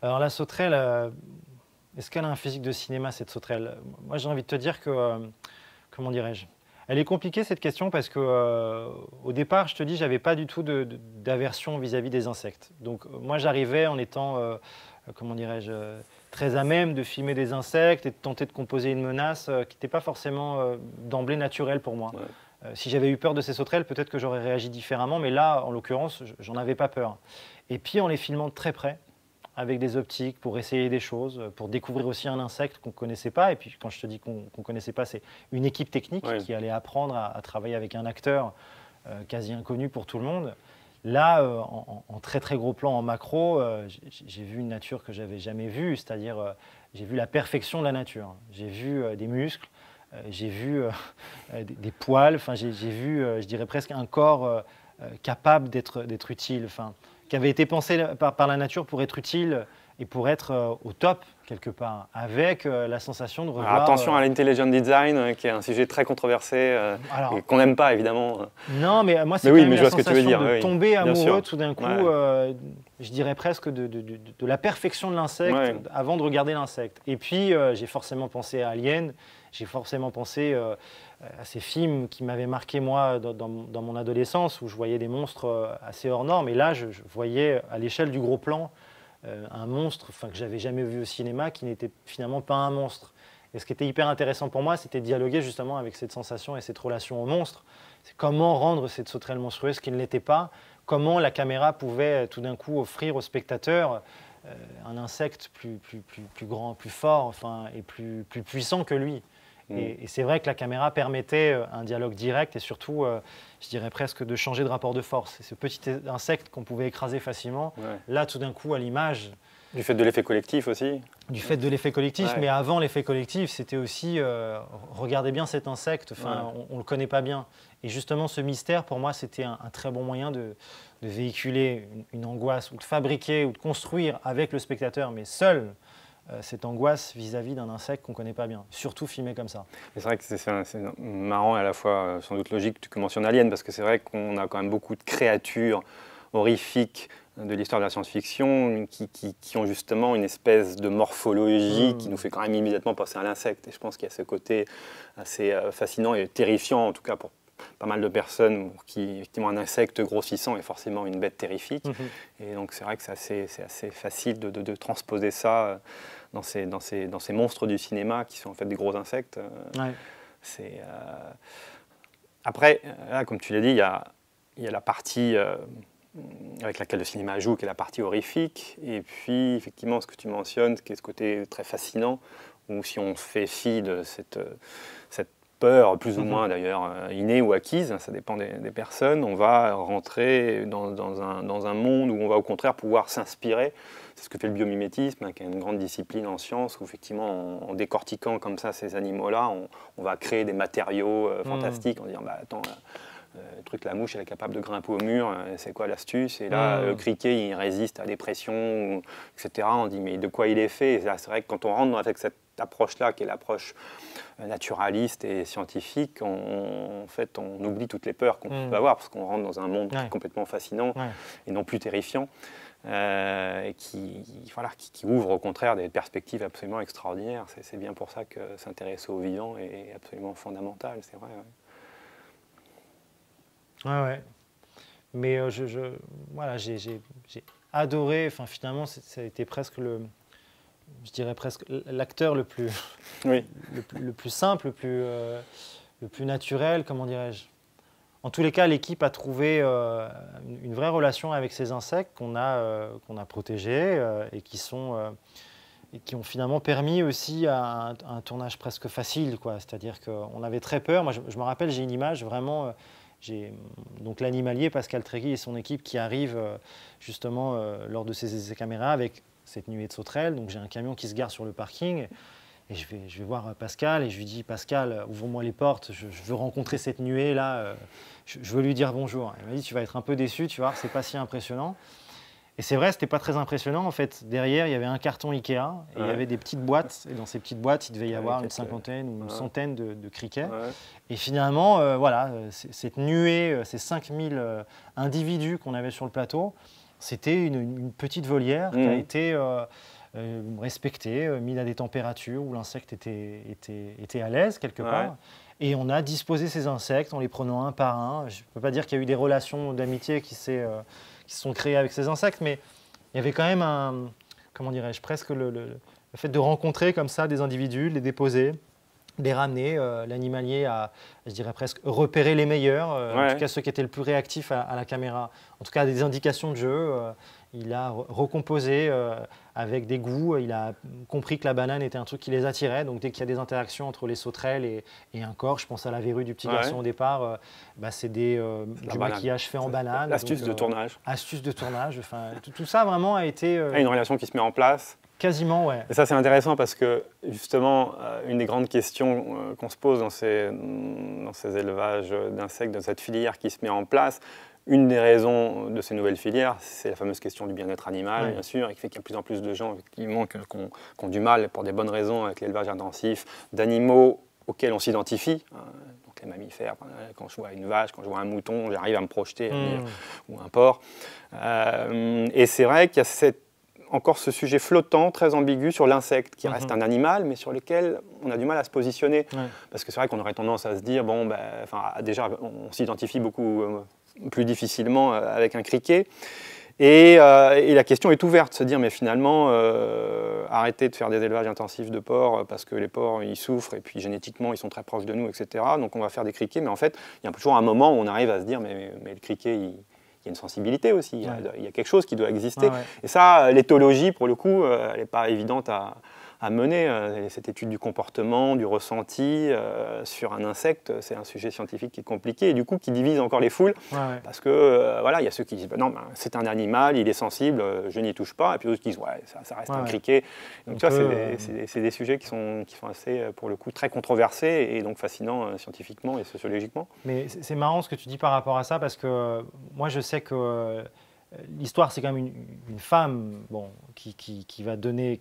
Alors la sauterelle, est-ce qu'elle a un physique de cinéma, cette sauterelle? Moi, j'ai envie de te dire que, comment dirais-je? Elle est compliquée cette question parce que, au départ, je te dis, j'avais pas du tout d'aversion vis-à-vis des insectes. Donc, moi, j'arrivais en étant, comment dirais-je, très à même de filmer des insectes et de tenter de composer une menace qui n'était pas forcément d'emblée naturelle pour moi. Ouais. Si j'avais eu peur de ces sauterelles, peut-être que j'aurais réagi différemment, mais là, en l'occurrence, j'en avais pas peur. Et puis, en les filmant de très près, avec des optiques pour essayer des choses, pour découvrir aussi un insecte qu'on ne connaissait pas. Et puis quand je te dis qu'on ne connaissait pas, c'est une équipe technique Ouais. qui allait apprendre à travailler avec un acteur quasi inconnu pour tout le monde. Là, en très très gros plan, en macro, j'ai vu une nature que j'avais jamais vue, c'est-à-dire j'ai vu la perfection de la nature. J'ai vu des muscles, j'ai vu des poils, enfin, j'ai vu, je dirais presque un corps capable d'être utile. Enfin, qui avait été pensé par la nature pour être utile et pour être au top, quelque part, avec la sensation de Alors, revoir... attention à l'intelligent design, qui est un sujet très controversé alors, et qu'on n'aime pas évidemment. non, mais moi, c'est Mais quand oui, même mais je la vois ce que tu veux sensation dire. de Oui, tomber bien amoureux sûr. tout d'un coup, Ouais. je dirais presque de la perfection de l'insecte Ouais. avant de regarder l'insecte. Et puis, j'ai forcément pensé à Alien, j'ai forcément pensé à ces films qui m'avaient marqué, moi, dans mon adolescence, où je voyais des monstres assez hors normes. Et là, je voyais, à l'échelle du gros plan, un monstre que j'avais jamais vu au cinéma, qui n'était finalement pas un monstre. Et ce qui était hyper intéressant pour moi, c'était de dialoguer justement avec cette sensation et cette relation au monstre. C'est comment rendre cette sauterelle monstrueuse qui ne l'était pas, comment la caméra pouvait tout d'un coup offrir au spectateur un insecte plus grand, plus fort, enfin, et plus puissant que lui. Et c'est vrai que la caméra permettait un dialogue direct et surtout, je dirais presque, de changer de rapport de force. Et ce petit insecte qu'on pouvait écraser facilement, Ouais. là, tout d'un coup, à l'image, Du fait de l'effet collectif aussi. du fait de l'effet collectif, Ouais. mais avant l'effet collectif, c'était aussi regardez bien cet insecte, enfin, on ne le connaît pas bien. Et justement, ce mystère, pour moi, c'était un très bon moyen de véhiculer une angoisse, ou de fabriquer, ou de construire avec le spectateur, mais seul, cette angoisse vis-à-vis d'un insecte qu'on ne connaît pas bien, surtout filmé comme ça. C'est vrai que c'est marrant et à la fois sans doute logique que tu mentionnes Alien, parce que c'est vrai qu'on a quand même beaucoup de créatures horrifiques de l'histoire de la science-fiction qui ont justement une espèce de morphologie qui nous fait quand même immédiatement penser à l'insecte. Et je pense qu'il y a ce côté assez fascinant et terrifiant, en tout cas pour pas mal de personnes qui, effectivement, un insecte grossissant est forcément une bête terrifique. Et donc c'est vrai que c'est assez facile de transposer ça dans ces monstres du cinéma qui sont en fait des gros insectes. Ouais. Après, là, comme tu l'as dit, il y a la partie avec laquelle le cinéma joue, qui est la partie horrifique, et puis effectivement ce que tu mentionnes, qui est ce côté très fascinant, où si on fait fi de cette peur, plus ou moins d'ailleurs innée ou acquise, ça dépend des personnes, on va rentrer dans un monde où on va au contraire pouvoir s'inspirer. C'est ce que fait le biomimétisme, qui est une grande discipline en science, où effectivement en décortiquant comme ça ces animaux-là, on va créer des matériaux fantastiques, en disant bah, attends, le truc, la mouche, elle est capable de grimper au mur, c'est quoi l'astuce? Et là, le criquet, il résiste à des pressions, etc. On dit, mais de quoi il est fait? Et là, c'est vrai que quand on rentre avec cette approche-là, qui est l'approche naturaliste et scientifique, en fait, on oublie toutes les peurs qu'on peut avoir, parce qu'on rentre dans un monde qui est complètement fascinant et non plus terrifiant, et qui ouvre au contraire des perspectives absolument extraordinaires. C'est bien pour ça que s'intéresser aux vivants est absolument fondamental, c'est vrai. Ouais. Mais voilà, j'ai adoré, enfin finalement, ça a été presque je dirais presque l'acteur le plus, le plus simple, le plus naturel, comment dirais-je. En tous les cas, l'équipe a trouvé une vraie relation avec ces insectes qu'on a protégés et qui ont finalement permis aussi un tournage presque facile, quoi. C'est-à-dire qu'on avait très peur. Moi, je me rappelle, j'ai une image vraiment. J'ai donc l'animalier Pascal Tréguy et son équipe qui arrivent justement lors de ces essais caméras avec cette nuée de sauterelles. Donc j'ai un camion qui se gare sur le parking et je vais voir Pascal et je lui dis Pascal, ouvre-moi les portes, je veux rencontrer cette nuée là, je veux lui dire bonjour. Il m'a dit tu vas être un peu déçu, tu vois, c'est pas si impressionnant. Et c'est vrai, c'était pas très impressionnant. En fait, derrière, il y avait un carton Ikea et il y avait des petites boîtes. Et dans ces petites boîtes, il devait y avoir une cinquantaine ou une centaine de criquets. Et finalement, voilà, cette nuée, ces 5000 individus qu'on avait sur le plateau, C'était une petite volière qui a été respectée, mise à des températures où l'insecte était à l'aise quelque part. Et on a disposé ces insectes en les prenant un par un. Je ne peux pas dire qu'il y a eu des relations d'amitié qui se sont créées avec ces insectes, mais il y avait quand même comment dirais-je, presque le fait de rencontrer comme ça des individus, de les déposer, les ramener. L'animalier a, je dirais presque, repéré les meilleurs, en tout cas ceux qui étaient le plus réactifs à la caméra. En tout cas, des indications de jeu. Il a recomposé avec des goûts. Il a compris que la banane était un truc qui les attirait. Donc, dès qu'il y a des interactions entre les sauterelles et un corps, je pense à la verrue du petit garçon au départ, c'est du maquillage fait en banane. L'astuce de tournage. Astuce de tournage. Enfin, tout ça vraiment a été... une relation qui se met en place. Quasiment, ouais. Et ça, c'est intéressant parce que, justement, une des grandes questions qu'on se pose dans ces élevages d'insectes, dans cette filière qui se met en place, une des raisons de ces nouvelles filières, c'est la fameuse question du bien-être animal, bien sûr, et qui fait qu'il y a de plus en plus de gens qui ont du mal, pour des bonnes raisons, avec l'élevage intensif, d'animaux auxquels on s'identifie. Donc les mammifères, quand je vois une vache, quand je vois un mouton, j'arrive à me projeter, ou un porc. Et c'est vrai qu'il y a encore ce sujet flottant, très ambigu sur l'insecte, qui reste un animal, mais sur lequel on a du mal à se positionner. Parce que c'est vrai qu'on aurait tendance à se dire, déjà, on s'identifie beaucoup plus difficilement avec un criquet. Et la question est ouverte, se dire, mais finalement, arrêter de faire des élevages intensifs de porcs, parce que les porcs, ils souffrent, et puis génétiquement, ils sont très proches de nous, etc. Donc on va faire des criquets, mais en fait, il y a toujours un moment où on arrive à se dire, mais le criquet, il y a une sensibilité aussi, il y a quelque chose qui doit exister. Et ça, l'éthologie, pour le coup, elle n'est pas évidente à mener. Cette étude du comportement, du ressenti sur un insecte, c'est un sujet scientifique qui est compliqué et du coup qui divise encore les foules. Parce que il y a ceux qui disent non, c'est un animal, il est sensible, je n'y touche pas. Et puis d'autres qui disent ça reste un criquet. Donc tu vois, c'est des sujets qui sont assez, pour le coup, très controversés et donc fascinants scientifiquement et sociologiquement. Mais c'est marrant ce que tu dis par rapport à ça parce que moi je sais que l'histoire, c'est quand même une femme qui va donner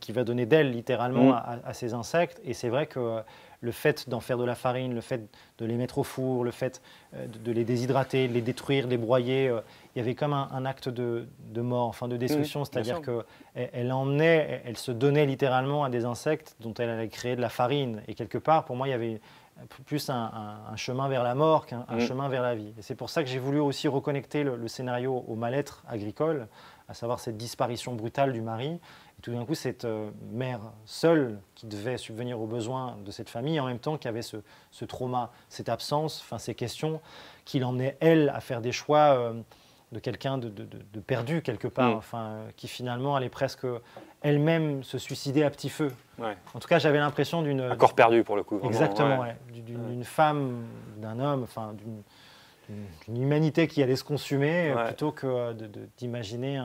d'elle littéralement à ces insectes. Et c'est vrai que le fait d'en faire de la farine, le fait de les mettre au four, le fait de les déshydrater, de les détruire, de les broyer, il y avait comme un acte de mort, enfin de destruction. C'est-à-dire qu'elle se donnait littéralement à des insectes dont elle allait créer de la farine. Et quelque part, pour moi, il y avait plus un chemin vers la mort qu'un chemin vers la vie. Et c'est pour ça que j'ai voulu aussi reconnecter le scénario au mal-être agricole, à savoir cette disparition brutale du mari. Et tout d'un coup, cette mère seule qui devait subvenir aux besoins de cette famille, en même temps qu'il y avait ce trauma, cette absence, ces questions qui l'emmenaient, elle, à faire des choix de quelqu'un de perdu quelque part, qui finalement allait presque elle-même se suicider à petit feu. En tout cas, j'avais l'impression d'une... Un corps perdu pour le coup. Vraiment, exactement, d'une femme, d'un homme, d'une humanité qui allait se consumer plutôt que d'imaginer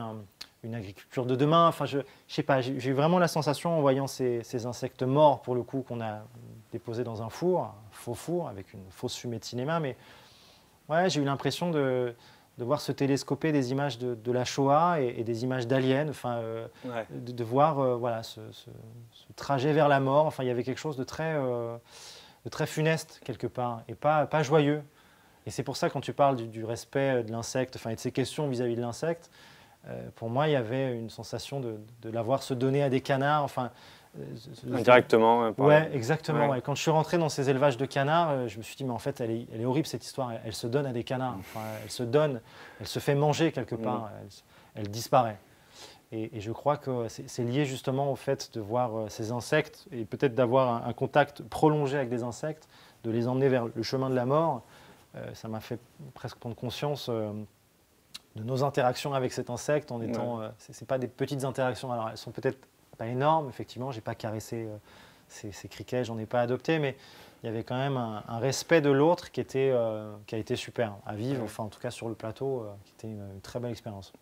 une agriculture de demain. Je sais pas, j'ai eu vraiment la sensation en voyant ces insectes morts pour le coup qu'on a déposés dans un four, un faux four avec une fausse fumée de cinéma, mais j'ai eu l'impression de voir se télescoper des images de la Shoah et des images d'aliens, de voir ce trajet vers la mort. Il y avait quelque chose de très funeste quelque part et pas joyeux. Et c'est pour ça, quand tu parles du respect de l'insecte, et de ces questions vis-à-vis de l'insecte, pour moi, il y avait une sensation de l'avoir se donner à des canards. Indirectement. Exactement. Quand je suis rentré dans ces élevages de canards, je me suis dit, mais en fait, elle est horrible cette histoire. Elle se donne à des canards. Elle se donne, elle se fait manger quelque part. Elle disparaît. Et je crois que c'est lié justement au fait de voir ces insectes et peut-être d'avoir un contact prolongé avec des insectes, de les emmener vers le chemin de la mort. Ça m'a fait presque prendre conscience de nos interactions avec cet insecte en étant... c'est pas des petites interactions. Alors, elles sont peut-être pas énorme, effectivement, je n'ai pas caressé ces criquets, j'en ai pas adopté, mais il y avait quand même un respect de l'autre qui a été super à vivre, en tout cas sur le plateau, qui était une très belle expérience.